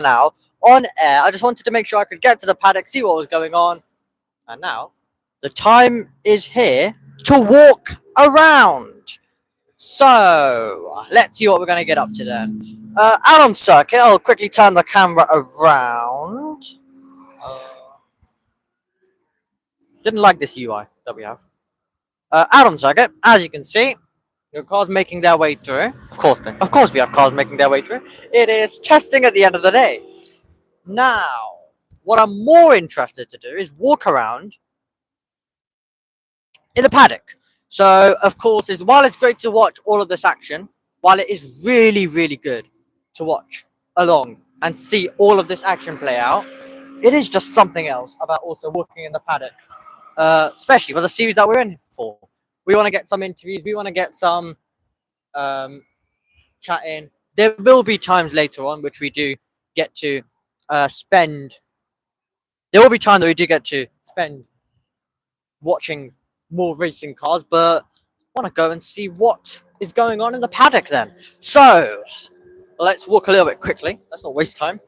now on air. I just wanted to make sure I could get to the paddock, see what was going on. And now the time is here to walk around. So let's see what we're going to get up to then. Out on circuit, I'll quickly turn the camera around. Didn't like this UI that we have. Out on circuit, as you can see, your cars making their way through. Of course we have cars making their way through. It is testing at the end of the day. Now, what I'm more interested to do is walk around in the paddock. So, of course, while it's great to watch all of this action, while it is really, really good to watch along and see all of this action play out, it is just something else about also walking in the paddock, especially for the series that we're in for. We want to get some interviews. We want to get some chatting. There will be times later on which we do get to spend. There will be times that we do get to spend watching more racing cars, but I want to go and see what is going on in the paddock then. So let's walk a little bit quickly. Let's not waste time.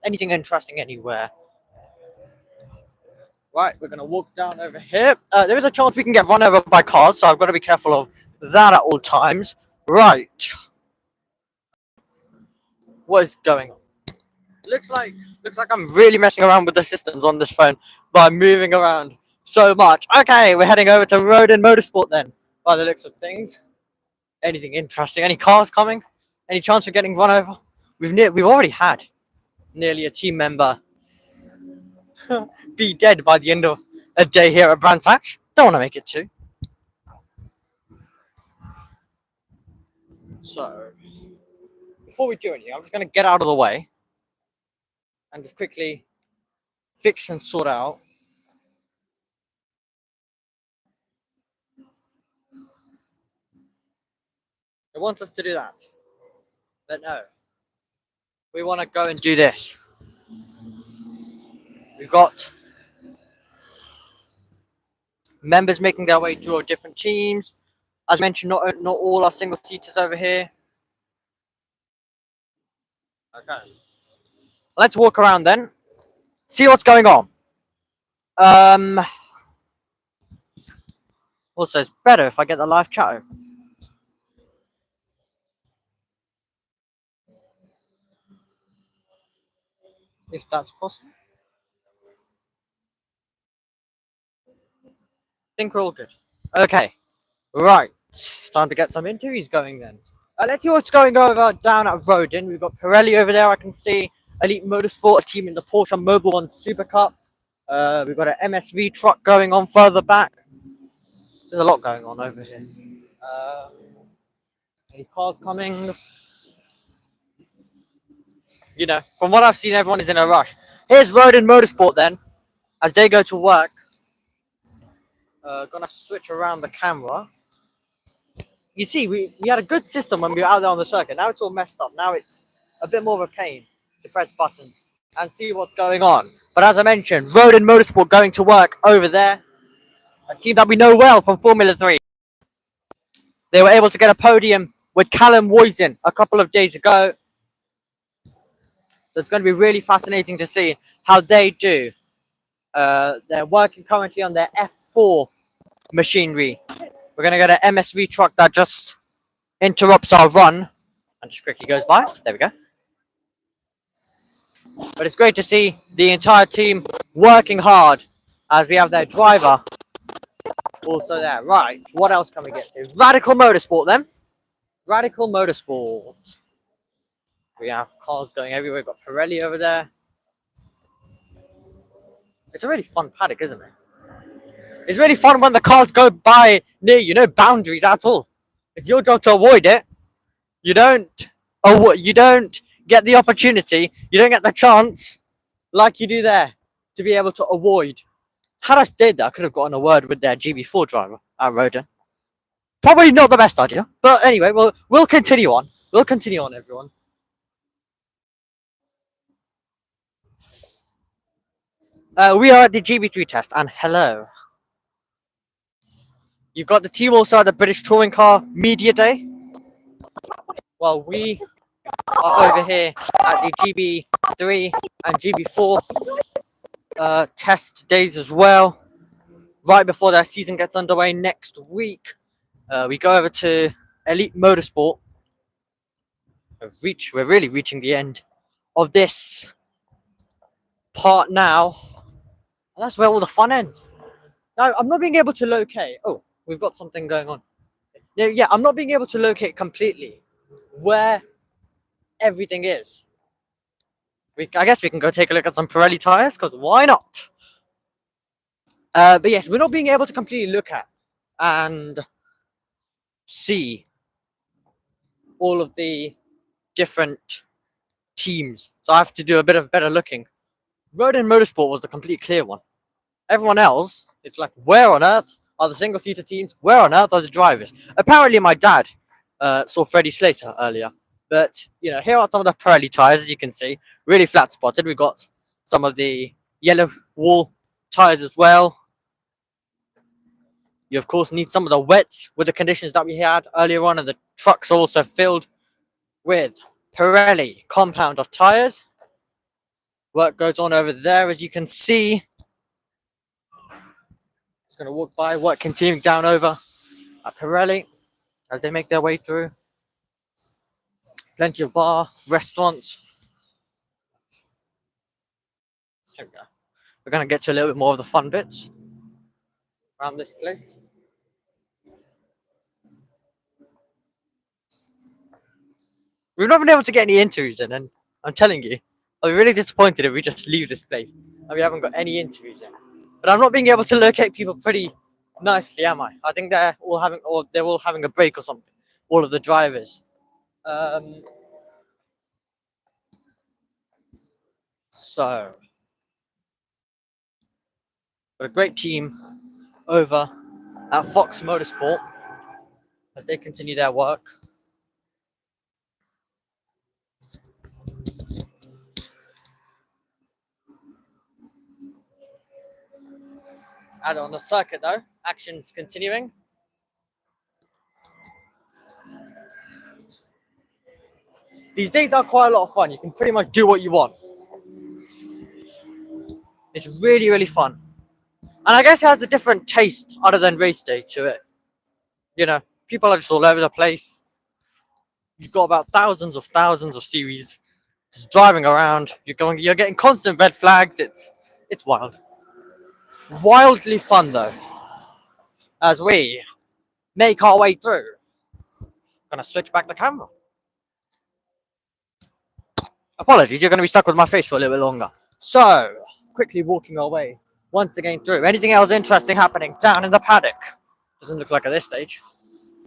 Anything interesting anywhere? Right, we're going to walk down over here. There is a chance we can get run over by cars, so I've got to be careful of that at all times. Right. What is going on? Looks like I'm really messing around with the systems on this phone by moving around so much. Okay, we're heading over to Road and Motorsport then, by the looks of things. Anything interesting? Any cars coming? Any chance of getting run over? We've already had nearly a team member be dead by the end of a day here at Brands Hatch. Don't want to make it too. So, before we do anything, I'm just going to get out of the way and just quickly fix and sort out it wants us to do that, but no, we want to go and do this. We've got members making their way through different teams. As mentioned, not all are single seaters over here. Okay, let's walk around then, see what's going on. Also, it's better if I get the live chat open. If that's possible. I think we're all good. Okay, right. Time to get some interviews going then. Let's see what's going over down at Rodin. We've got Pirelli over there. I can see Elite Motorsport, a team in the Porsche Mobile One Super Cup. We've got an MSV truck going on further back. There's a lot going on over here. Any cars coming? You know, from what I've seen, everyone is in a rush. Here's Road and Motorsport then, as they go to work. Gonna switch around the camera. You see, we had a good system when we were out there on the circuit. Now it's all messed up. Now it's a bit more of a pain to press buttons and see what's going on. But as I mentioned, Road and Motorsport going to work over there. A team that we know well from Formula 3. They were able to get a podium with Callum Woisen a couple of days ago. So it's going to be really fascinating to see how they do. They're working currently on their F4 machinery. We're going to get an MSV truck that just interrupts our run and just quickly goes by. There we go. But it's great to see the entire team working hard as we have their driver also there. Right, what else can we get to? Radical Motorsport then. Radical Motorsport. We have cars going everywhere. We've got Pirelli over there. It's a really fun paddock, isn't it? It's really fun when the cars go by near, you know, boundaries at all. It's your job to avoid it. You don't get the opportunity. You don't get the chance like you do there to be able to avoid. Had I stayed there, I could have gotten a word with their GB4 driver at Roden. Probably not the best idea, but anyway, we'll continue on. We'll continue on, everyone. We are at the GB3 test, and hello. You've got the team also at the British Touring Car Media Day. Well, we are over here at the GB3 and GB4 test days as well. Right before their season gets underway next week, we go over to Elite Motorsport. We're really reaching the end of this part now, and that's where all the fun ends. Now, I'm not being able to locate. Oh, we've got something going on. Yeah, I'm not being able to locate completely where everything is. I guess we can go take a look at some Pirelli tires, because why not? But yes, we're not being able to completely look at and see all of the different teams. So I have to do a bit of better looking. Road and Motorsport was the complete clear one. Everyone else, it's like, where on earth are the single-seater teams? Where on earth are the drivers? Apparently, my dad saw Freddie Slater earlier. But, you know, here are some of the Pirelli tires, as you can see. Really flat spotted. We've got some of the yellow wall tires as well. You, of course, need some of the wets with the conditions that we had earlier on. And the truck's also filled with Pirelli compound of tires. Work goes on over there, as you can see. Just going to walk by, work continuing down over at Pirelli as they make their way through. Plenty of bar, restaurants. Here we go. We're going to get to a little bit more of the fun bits around this place. We've not been able to get any interviews in, and I'm telling you, I'll be really disappointed if we just leave this place and we haven't got any interviews in. But I'm not being able to locate people pretty nicely, am I? I think they're all having a break or something. All of the drivers. So, got a great team over at Fox Motorsport as they continue their work. And on the circuit, though, action's continuing. These days are quite a lot of fun. You can pretty much do what you want. It's really, really fun. And I guess it has a different taste other than race day to it. You know, people are just all over the place. You've got about thousands of series just driving around. You're getting constant red flags. It's wild. Wildly fun, though. As we make our way through. Gonna switch back the camera. Apologies, you're gonna be stuck with my face for a little bit longer. So, quickly walking our way once again through. Anything else interesting happening down in the paddock? Doesn't look like at this stage.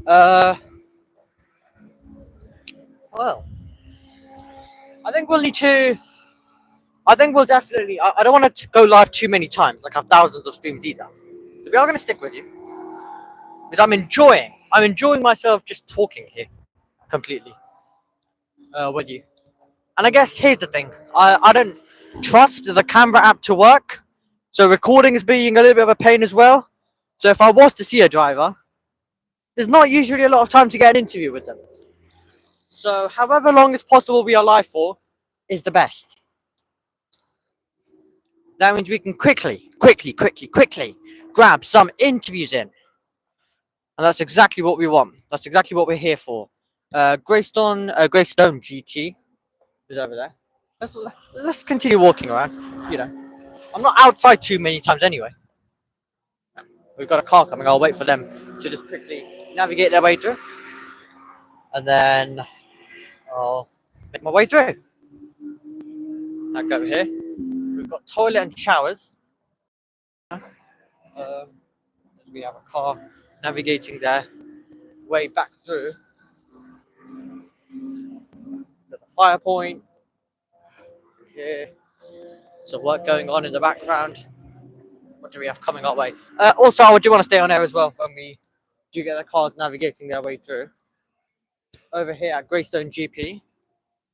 Well, I think we'll definitely. I don't want to go live too many times, like have thousands of streams either. So we are going to stick with you because I'm enjoying myself just talking here completely with you. And I guess here's the thing: I don't trust the camera app to work, so recording is being a little bit of a pain as well. So if I was to see a driver, there's not usually a lot of time to get an interview with them. So however long as possible we are live for is the best. That means we can quickly grab some interviews in. And that's exactly what we want. That's exactly what we're here for. Greystone GT is over there. Let's continue walking around. You know, I'm not outside too many times anyway. We've got a car coming. I'll wait for them to just quickly navigate their way through. And then I'll make my way through. I'll go here. We've got toilet and showers. We have a car navigating their way back through. Got the fire point. Here. Some work going on in the background. What do we have coming our way? Also, I do want to stay on air as well when we do get the cars navigating their way through. Over here at Greystone GP.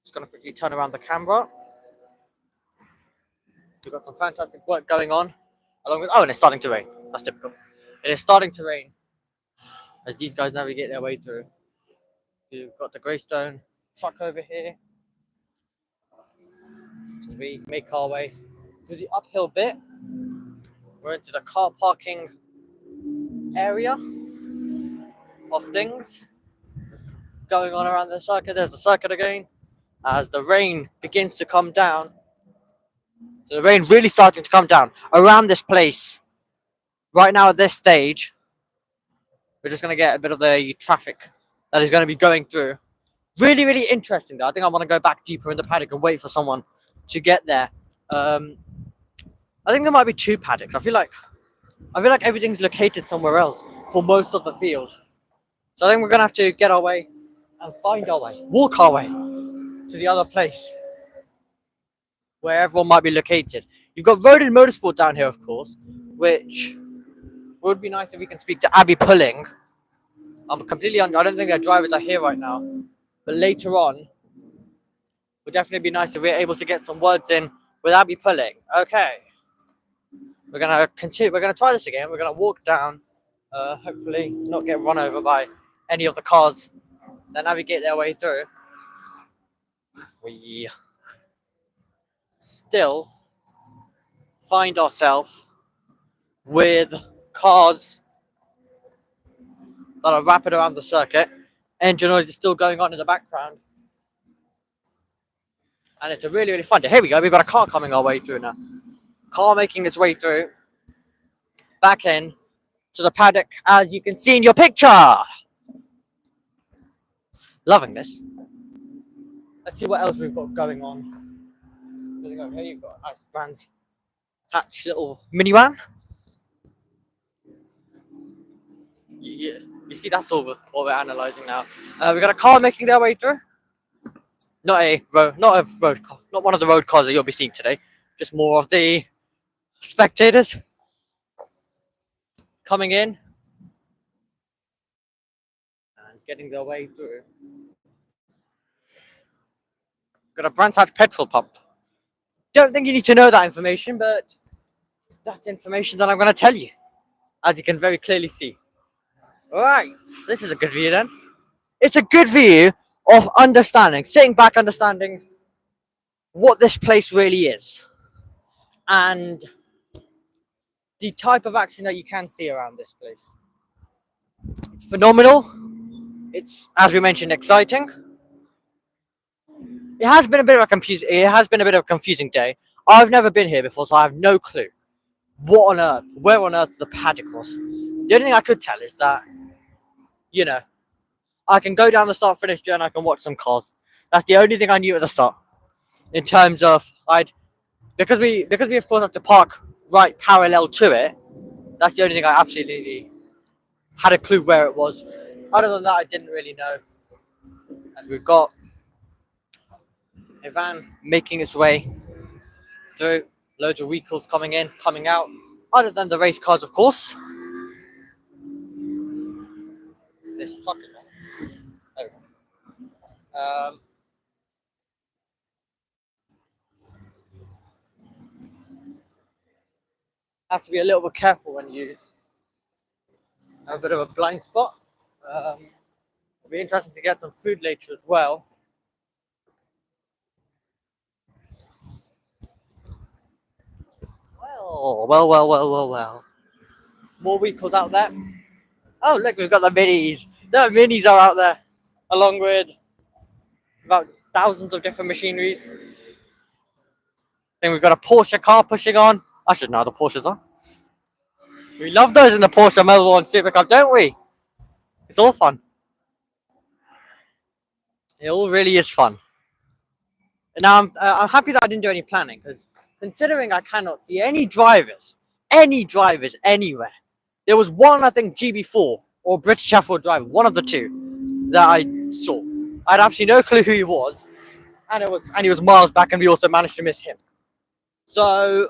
Just going to quickly turn around the camera. We've got some fantastic work going on. Along with, and it's starting to rain. That's typical. It is starting to rain as these guys navigate their way through. We've got the Greystone truck over here. we make our way to the uphill bit. We're into the car parking area of things going on around the circuit. There's the circuit again as the rain begins to come down. So the rain really starting to come down around this place. Right now at this stage, we're just going to get a bit of the traffic that is going to be going through. Really, really interesting though. I think I want to go back deeper in the paddock and wait for someone to get there. I think there might be 2 paddocks. I feel like everything's located somewhere else for most of the field. So I think we're going to have to get our way and find our way, walk our way to the other place where everyone might be located. You've got Roden Motorsport down here, of course, which would be nice if we can speak to Abby Pulling. I'm completely I don't think their drivers are here right now, but later on, would definitely be nice if we're able to get some words in with Abby Pulling. Okay, we're gonna continue. We're gonna try this again. We're gonna walk down, hopefully not get run over by any of the cars that navigate their way through. We still find ourselves with cars that are rapid around the circuit. Engine noise is still going on in the background. And it's a really, really fun day. Here we go. We've got a car coming our way through now. Car making its way through. Back in to the paddock, as you can see in your picture. Loving this. Let's see what else we've got going on. Here you've got a nice Brands Hatch little minivan. You see, that's all what we're analysing now. We've got a car making their way through. Not a road car, not one of the road cars that you'll be seeing today. Just more of the spectators coming in and getting their way through. Got a Brands Hatch petrol pump. Don't think you need to know that information, but that's information that I'm going to tell you, as you can very clearly see. Alright, this is a good view then. It's a good view of understanding, sitting back, understanding what this place really is. And the type of action that you can see around this place. It's phenomenal. It's, as we mentioned, exciting. It has been a bit of a confusing day. I've never been here before, so I have no clue where on earth the paddock was. The only thing I could tell is that, you know, I can go down the start-finish and I can watch some cars. That's the only thing I knew at the start. In terms of, because we of course have to park right parallel to it. That's the only thing I absolutely had a clue where it was. Other than that, I didn't really know. As we've got a van making its way through, loads of vehicles coming in, coming out. Other than the race cars, of course. This truck is on. There we go. Have to be a little bit careful when you have a bit of a blind spot. It'll be interesting to get some food later as well. Well. More vehicles out there. Oh, look, we've got the minis. The minis are out there, along with about thousands of different machineries. Then we've got a Porsche car pushing on. I should know the Porsches are. We love those in the Porsche Model 1 Supercup, don't we? It's all fun. It all really is fun. And now I'm happy that I didn't do any planning, because considering I cannot see any drivers anywhere. There was one, I think, GB4 or British F4 driver, one of the two that I saw. I had absolutely no clue who he was, and he was miles back, and we also managed to miss him. So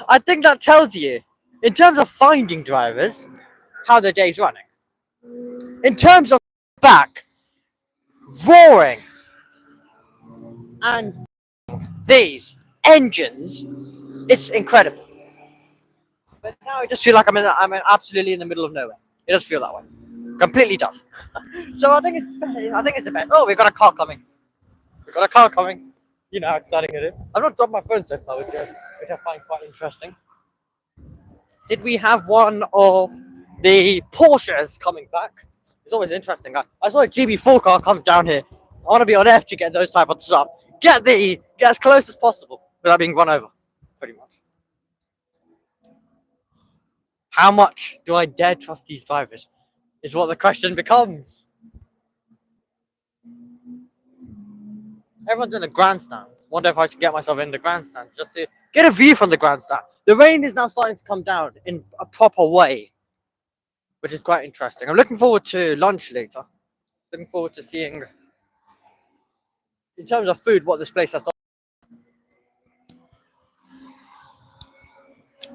I think that tells you, in terms of finding drivers, how the day's running. In terms of back, roaring, and these engines, it's incredible. But now I just feel like I'm absolutely in the middle of nowhere. It does feel that way. Completely does. So I think it's the best. Oh, we've got a car coming. You know how exciting it is. I've not dropped my phone so far, which I find quite interesting. Did we have one of the Porsches coming back? It's always interesting. I saw a GB4 car come down here. I want to be on F to get those type of stuff. Get as close as possible without being run over, pretty much. How much do I dare trust these drivers? Is what the question becomes. Everyone's in the grandstands. Wonder if I should get myself in the grandstands just to get a view from the grandstand. The rain is now starting to come down in a proper way, which is quite interesting. I'm looking forward to lunch later. Looking forward to seeing, in terms of food, what this place has done.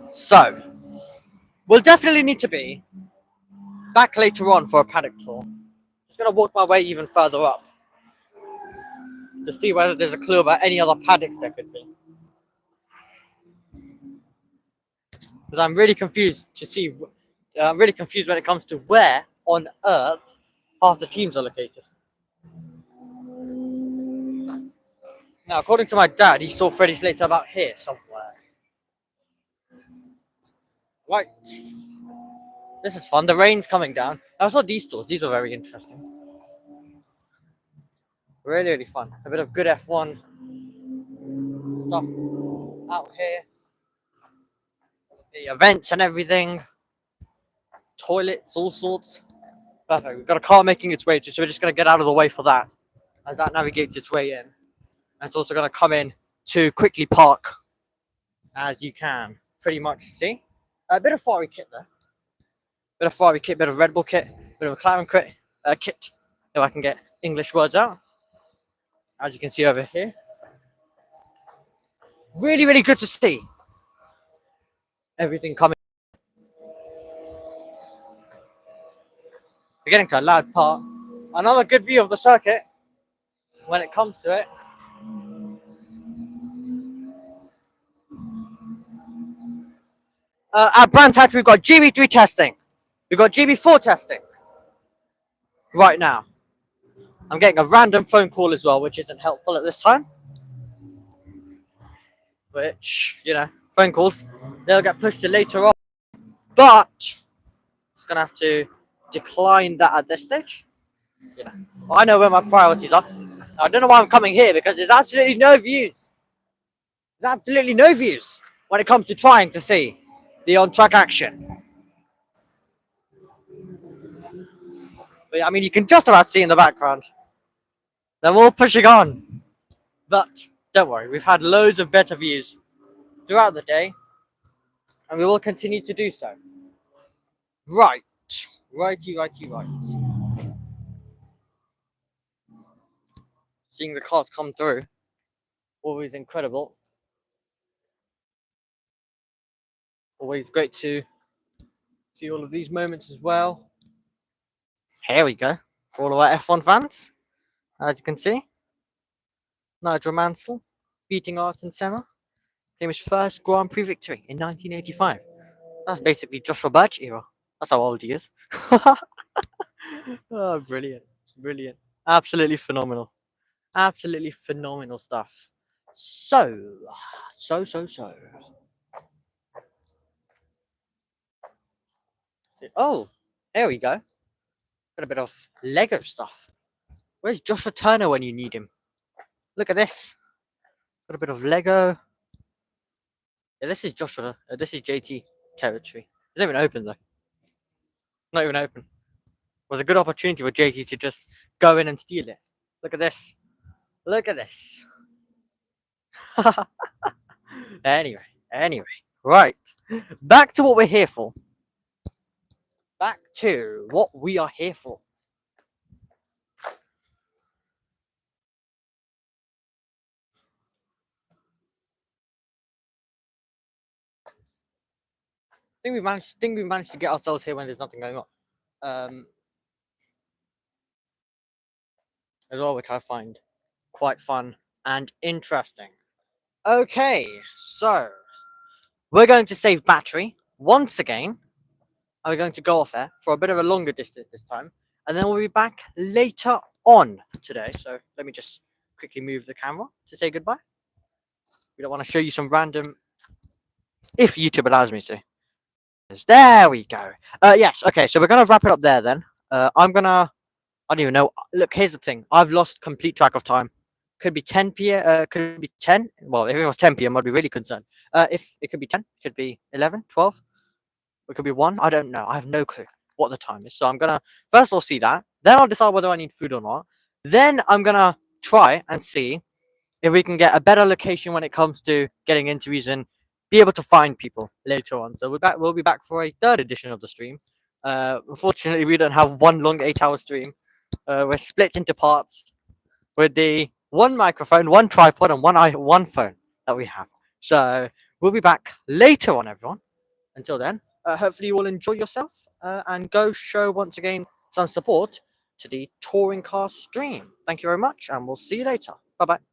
So, we'll definitely need to be back later on for a paddock tour. Just gonna walk my way even further up to see whether there's a clue about any other paddocks there could be. Because I'm really confused to see. I'm really confused when it comes to where on earth half the teams are located. Now, according to my dad, he saw Freddie Slater about here somewhere. Right. This is fun. The rain's coming down. I saw these stores. These are very interesting. Really, really fun. A bit of good F1 stuff out here. The events and everything. Toilets, all sorts. Perfect. We've got a car making its way to, so we're just going to get out of the way for that as that navigates its way in. And it's also going to come in to quickly park, as you can pretty much see. A bit of Ferrari kit there. Bit of Ferrari kit, bit of Red Bull kit, bit of McLaren kit, if I can get English words out. As you can see over here. Really, really good to see everything coming. We're getting to a loud part. Another good view of the circuit when it comes to it. At Brands Hatch, we've got GB3 testing. We've got GB4 testing right now. I'm getting a random phone call as well, which isn't helpful at this time. Which, you know, phone calls, they'll get pushed to later on. But it's going to have to decline that at this stage. Yeah. Well, I know where my priorities are. I don't know why I'm coming here, because there's absolutely no views. There's absolutely no views when it comes to trying to see the on-track action. But, I mean, you can just about see in the background. They're all pushing on. But don't worry, we've had loads of better views throughout the day, and we will continue to do so. Right. Righty. Seeing the cars come through, always incredible. Always great to see all of these moments as well. Here we go. For all of our F1 fans, as you can see, Nigel Mansell beating Ayrton Senna. Came his first Grand Prix victory in 1985. That's basically Joshua Birch era. That's how old he is. Oh, brilliant. Absolutely phenomenal. Absolutely phenomenal stuff. So. Oh, there we go. Got a bit of Lego stuff. Where's Joshua Turner when you need him? Look at this. Got a bit of Lego. Yeah, this is Joshua. This is JT territory. It's not even open though. Not even open. It was a good opportunity for JT to just go in and steal it. Look at this. Anyway. Right. Back to what we're here for. I think we managed to get ourselves here when there's nothing going on. As well, which I find quite fun and interesting. Okay, so we're going to save battery once again. And we're going to go off air for a bit of a longer distance this time. And then we'll be back later on today. So let me just quickly move the camera to say goodbye. We don't want to show you some random. If YouTube allows me to. There we go. Yes. Okay. So we're gonna wrap it up there then. I'm gonna. I don't even know. Look, here's the thing. I've lost complete track of time. Could be 10 p.m. Could be 10. Well, if it was 10 p.m., I'd be really concerned. If it could be 10, could be 11, 12. It could be 1. I don't know. I have no clue what the time is. So I'm gonna first of all see that. Then I'll decide whether I need food or not. Then I'm gonna try and see if we can get a better location when it comes to getting interviews and be able to find people later on. So we'll be back for a third edition of the stream. Unfortunately, we don't have one long 8-hour stream. We're split into parts with the one microphone, one tripod, and one phone that we have. So we'll be back later on, everyone. Until then, hopefully you will enjoy yourself and go show once again some support to the touring car stream. Thank you very much, and we'll see you later. Bye bye.